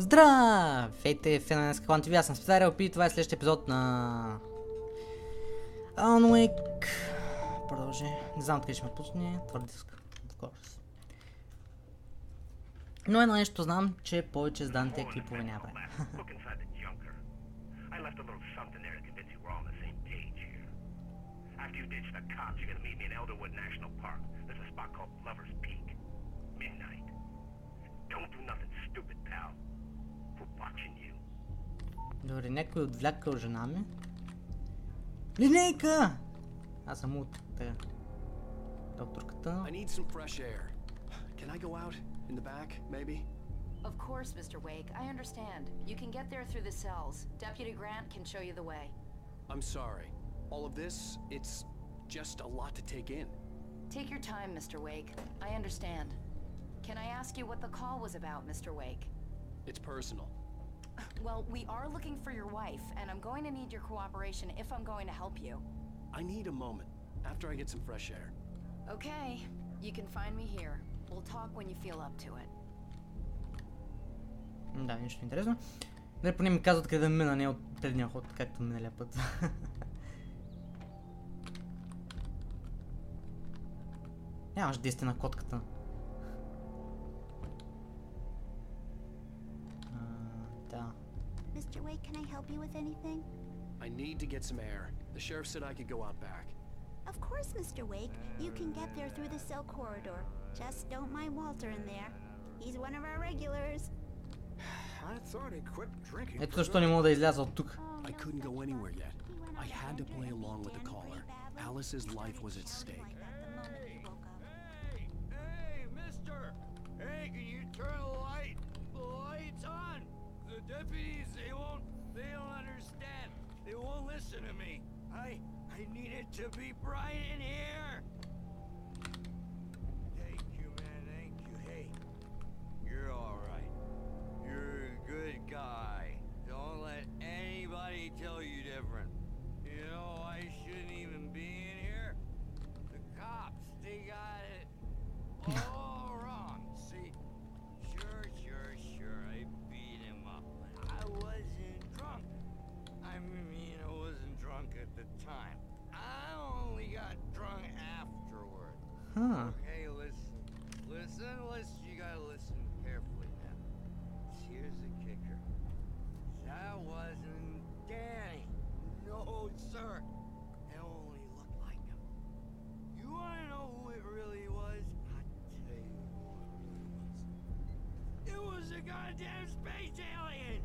Здравейте, фена на SKClanTVBG, аз съм Спитарел и това е следващия епизод на Alan Wake. Продължи. Не знам откъде ще ме пусне, твърд диск. Но едно нещо знам, че повече с данните клипове няма време. Добре, някой отвлякал жена ми. Линейка! Аз съм от тъга. Докторката. I need some fresh air. Can I go out in the back, maybe? Of course, Mr. Wake. I understand. You can get there through the cells. Deputy Grant can show you the way. I'm sorry. All of this, it's just a lot to take in. Take your time, Mr. Wake. I understand. Can I ask you what the call was about, Mr. Wake? It's personal. Well, we are looking for your wife, and I'm going to need your cooperation if I'm going to help you. I need a moment after I get some fresh air. Okay. You can find me here. We'll talk when you feel up to it. Да, нищо интересно. Дали поне ми казват къде да мина, не от предния ход, както миналия път. Нямаш действие на котката. Да. Mr. Wake, can I help you with anything? I need to get some air. The sheriff said I could go out back. Of course, Mr. Wake. You can get there through the cell corridor. Just don't mind Walter in there. He's one of our regulars. I thought he quit drinking. Ето защо не мога да изляза от тук. I couldn't go anywhere yet. I had to play along with the caller. Alice's life was at stake. Hey, mister! Hey, can you turn the lights on? The deputies, they don't understand. They won't listen to me. I need it to be bright in here. Thank you, man, thank you. Hey, you're all right. You're a good guy. Don't let anybody tell you different. You know, I shouldn't even be in here. The cops, they got it all wrong. See, sure, I beat him up. I wasn't drunk. I mean, I wasn't drunk at the time. I only got drunk afterward. Huh. Okay, listen, you gotta listen carefully now. Here's the kicker. That wasn't Danny. No, sir. It only looked like him. You wanna know who it really was? I'll tell you who it really was. It was a goddamn space alien!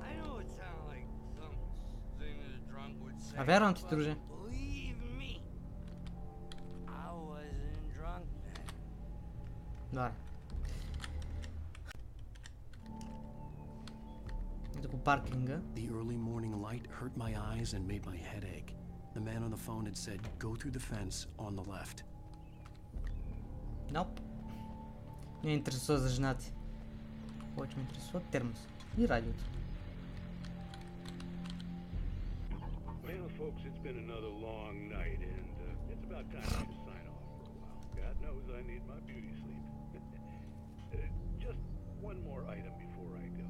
I know it sounded like something a drunk would say. А вярвам ти, друже. Believe me. I wasn't drunk then. Добре. Ето го паркинга. The early morning light hurt my eyes and made my head ache. The man on the phone had said, go through the fence on the left. Nope. Не ме интересува за жена ти. Повече ме интересува термос и радиото. Well, folks, it's been another long night, and it's about time I should sign off for a while. God knows I need my beauty sleep. Just one more item before I go.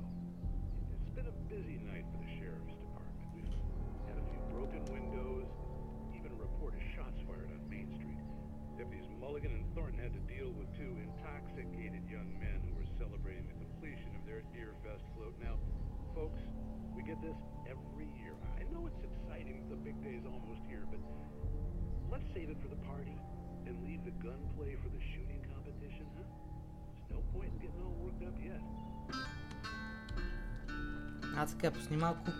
It's been a busy night for the sheriff's department. We've had a few broken windows, even a report of shots fired on Main Street. Deputies Mulligan and Thornton had to deal with two intoxicated young men who were celebrating the completion of their Deer Fest float. Now, folks, we get this every year. I know it's exciting, the big day is almost here, but let's save it for the party and leave the gunplay for the shooting competition, huh? There's no point in getting all worked up yet. Аз така пусни малко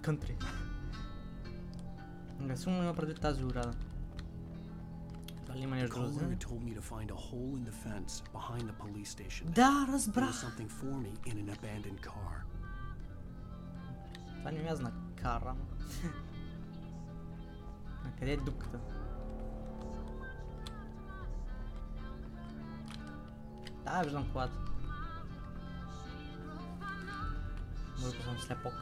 кънтри. Не съм има преди тази урада. Дали има The нещо друго? caller had told me to find a hole in the fence behind the police station. Да, There was разбрах. something for me in an abandoned car. Това не ми на кара. А къде е дупката? Да, виждам колата. Може да съм слепок.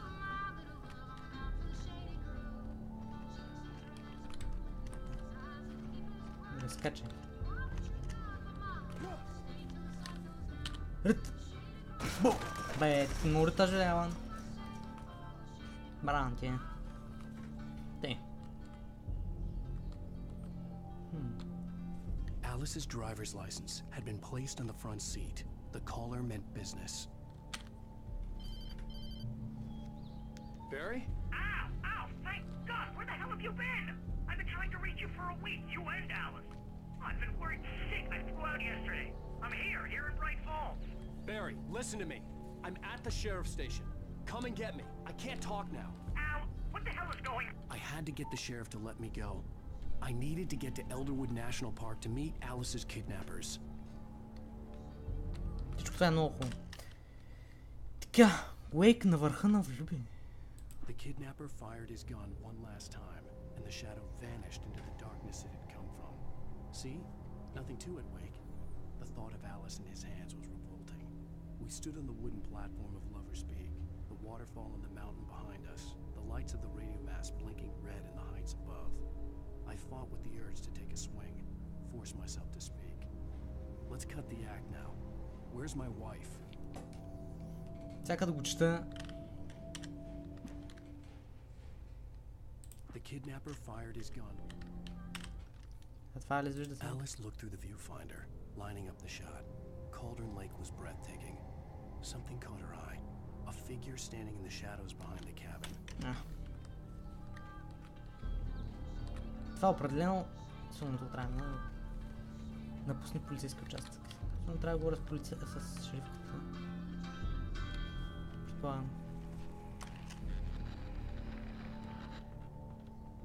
Да скачай. Рът! Бу! Бе, Нурта желяван. Бран ти. Те. Alice's driver's license had been placed on the front seat. The caller meant business. Barry? Ow! Ow! Thank God! Where the hell have you been? I've been trying to reach you for a week, you and Alice. I've been worried sick. I flew out yesterday. I'm here in Bright Falls. Barry, listen to me. I'm at the sheriff's station. Come and get me. I can't talk now. Ow! What the hell is going on? I had to get the sheriff to let me go. I needed to get to Elderwood National Park to meet Alice's kidnappers. Всичко това е много хубаво. Така, Уейк на върха на влюбените. The kidnapper fired his gun one last time, and the shadow vanished into the darkness it had come from. See? Nothing to it, Wake. The thought of Alice in his hands was revolting. We stood on the wooden platform of Lover's Peak, the waterfall in the mountain behind us, the lights of the radio mast blinking red in the heights above. I fought with the urge to take a swing, force myself to speak. Let's cut the act now. Where's my wife? Чака да го чета. The kidnapper fired his gun. А това ли вижда сега? Alice looked through the viewfinder, lining up the shot. Cauldron Lake was breathtaking. Something caught her eye. A figure standing in the shadows behind the cabin. Това определено сумното трябва да напусне полицейски участък. Но трябва да говоря с шерифката. Предполагам.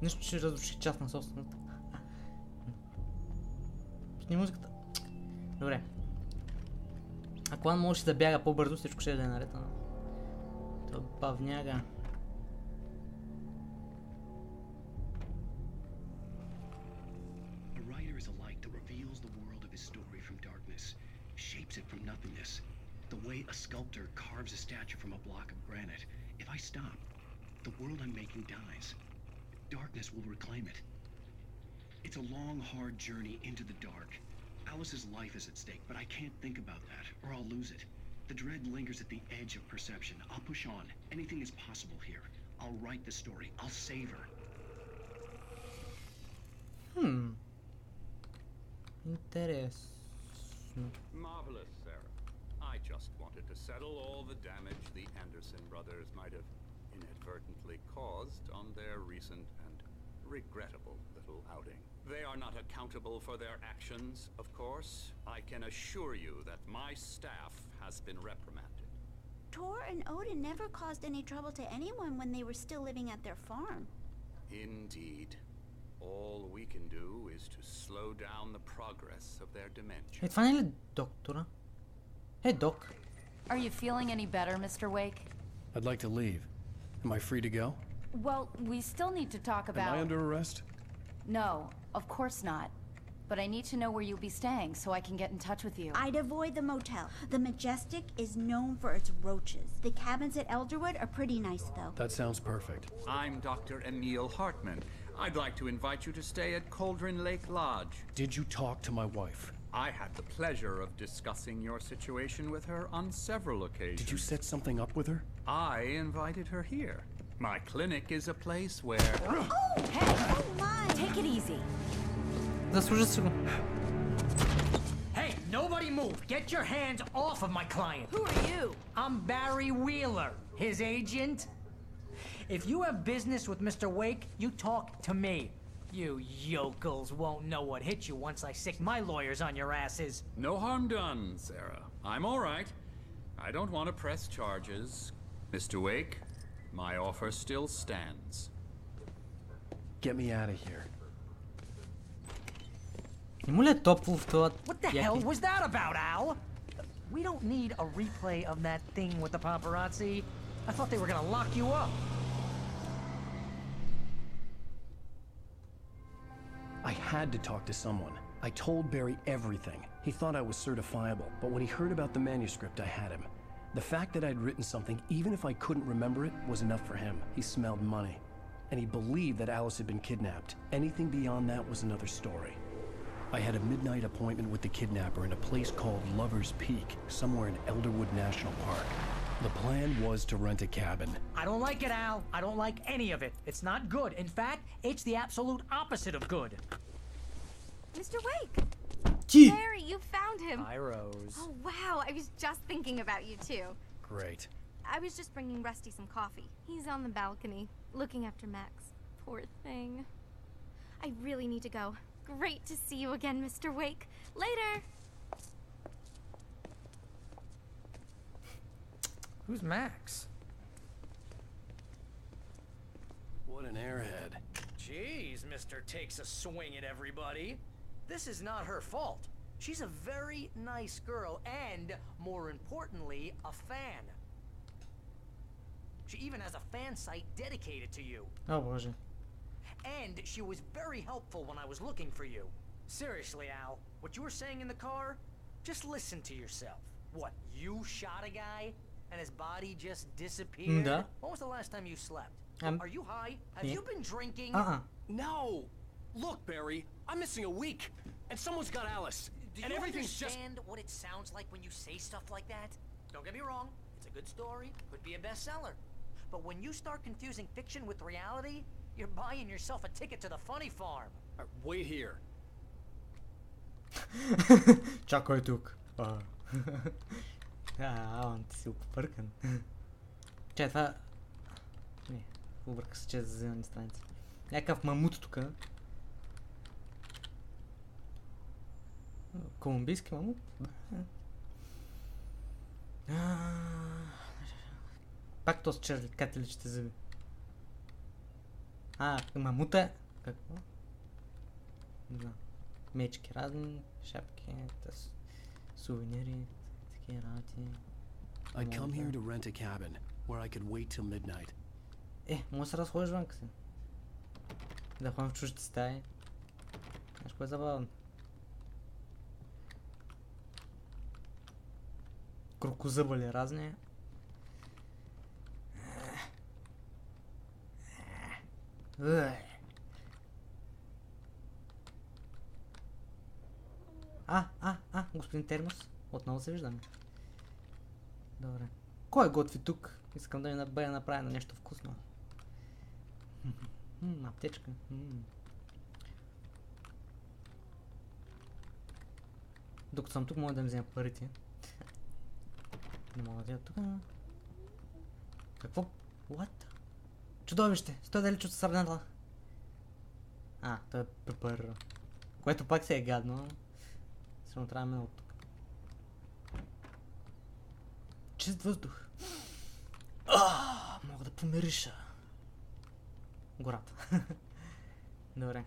Нищо, че разруших част на собствената. Пусни музиката. Добре. Ако он можеше да бяга по-бързо, всичко ще да е наред. Това бавняга. It from nothingness, the way a sculptor carves a statue from a block of granite. If I stop, the world I'm making dies. Darkness will reclaim it. It's a long, hard journey into the dark. Alice's life is at stake, but I can't think about that, or I'll lose it. The dread lingers at the edge of perception. I'll push on. Anything is possible here. I'll write the story. I'll save her. Интересно. Marvelous, Sarah. I just wanted to settle all the damage the Anderson brothers might have inadvertently caused on their recent and regrettable little outing. They are not accountable for their actions, of course. I can assure you that my staff has been reprimanded. Tor and Odin never caused any trouble to anyone when they were still living at their farm. Indeed. All we can do is to slow down the progress of their dementia. Това не е ли доктора? Док. Are you feeling any better, Mr. Wake? I'd like to leave. Am I free to go? Well, we still need to talk about... Am I under arrest? No, of course not. But I need to know where you'll be staying so I can get in touch with you. I'd avoid the motel. The Majestic is known for its roaches. The cabins at Elderwood are pretty nice, though. That sounds perfect. I'm Dr. Emil Hartman. I'd like to invite you to stay at Cauldron Lake Lodge. Did you talk to my wife? I had the pleasure of discussing your situation with her on several occasions. Did you set something up with her? I invited her here. My clinic is a place where... Oh, hey! Oh, my! Take it easy. Заслужи си го. Hey, nobody move! Get your hands off of my client! Who are you? I'm Barry Wheeler, his agent. If you have business with Mr. Wake, you talk to me. You yokels won't know what hit you once I sick my lawyers on your asses. No harm done, Sarah. I'm all right. I don't want to press charges. Mr. Wake, my offer still stands. Get me out of here. Нему ли е топло в това? What the hell was that about, Al? We don't need a replay of that thing with the paparazzi. I thought they were gonna lock you up. I had to talk to someone. I told Barry everything. He thought I was certifiable, but when he heard about the manuscript, I had him. The fact that I'd written something, even if I couldn't remember it, was enough for him. He smelled money. And he believed that Alice had been kidnapped. Anything beyond that was another story. I had a midnight appointment with the kidnapper in a place called Lover's Peak, somewhere in Elderwood National Park. The plan was to rent a cabin. I don't like it, Al. I don't like any of it. It's not good. In fact, it's the absolute opposite of good. Mr. Wake! Ти! Barry, you found him! Hi, Rose. Oh, wow, I was just thinking about you, too. Great. I was just bringing Rusty some coffee. He's on the balcony, looking after Max. Poor thing. I really need to go. Great to see you again, Mr. Wake. Later! Who's Max? What an airhead. Jeez, Mr. Takes a swing at everybody. This is not her fault. She's a very nice girl and, more importantly, a fan. She even has a fan site dedicated to you. О, боже. And she was very helpful when I was looking for you. Seriously, Al, what you were saying in the car? Just listen to yourself. What, you shot a guy? And his body just disappeared? Да. When was the last time you slept? Are you high? Have yeah. you been drinking? No! Look, Barry, I'm missing a week, and someone's got Alice. Do and you everything's understand what it sounds like when you say stuff like that? Don't get me wrong, it's a good story, could be a bestseller. But when you start confusing fiction with reality, you're buying yourself a ticket to the funny farm. Wait here. Чакай тук. Алан, ти си опъркан. Чай, това... Не, обърка се чрез зелени страници. Някакъв мамут тук. Колумбийски мамут? Пак то с черкателичите зъби. Мамута. Какво? Не знам. Мечки разни, шапки, сувенири, такива работи. I come here to rent a cabin where I could wait till midnight. Може да се разходиш вънка си. Да ходим в чуждите стаи. Знаеш кое е забавно? Крокозъбали разни. Господин Термос. Отново се виждаме. Добре. Кой готви тук? Искам да ми бъде направено нещо вкусно. Аптечка. Докато съм тук, мога да ми взема парите. Не мога да я тук. Какво? What? Чудовище! Стой далеч от сърдната. Той е пепър. Което пак се е гадно. Сигурно трябва да мина от тук. Чист въздух. Мога да помириша. Гората. Добре.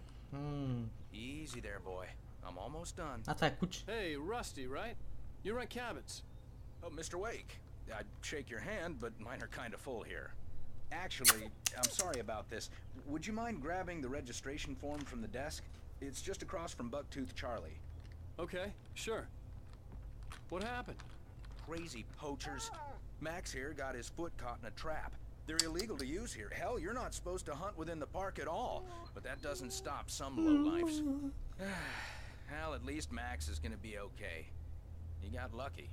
Easy there, boy. I'm almost done. Това е куче. Hey, Rusty, right? You rent cabins. Oh, Mr. Wake. I'd shake your hand, but mine are kind of full here. Actually, I'm sorry about this. Would you mind grabbing the registration form from the desk? It's just across from Bucktooth Charlie. Okay, sure. What happened? Crazy poachers. Max here got his foot caught in a trap. They're illegal to use here. Hell, you're not supposed to hunt within the park at all. But that doesn't stop some lowlifes. Well, at least Max is gonna be okay. He got lucky.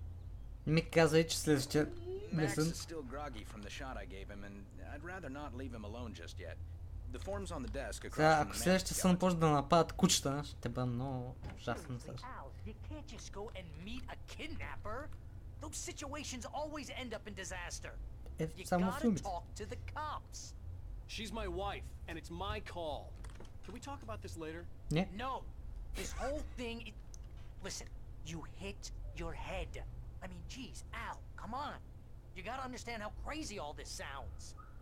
Ми каза, че следващия Max is still groggy from the shot I gave him, and I'd rather not leave him alone just yet. The form's on the desk across from the ако следващия сън почне да нападат кучета, ще бъде много ужасно също. You can't just go and meet a kidnapper. Those situations always end up in disaster. You gotta talk to the cops. She's my wife, and it's my call. Can we talk about this later? No. This whole thing... Listen, you hit your head. I mean, geez, Al, come on. You gotta understand how crazy all this sounds.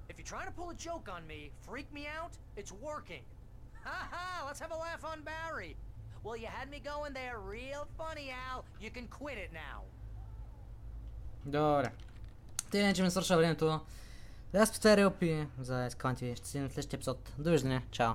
If you're trying to pull a joke on me, freak me out, it's working. Ha-ha, let's have a laugh on Barry. Well, you had me going there real funny, Al. You can quit it now. Добре. Тъй иначе ми свършва времето. Аз специално за SKClanTV. Ще си на следващия епизод. Довиждане. Чао.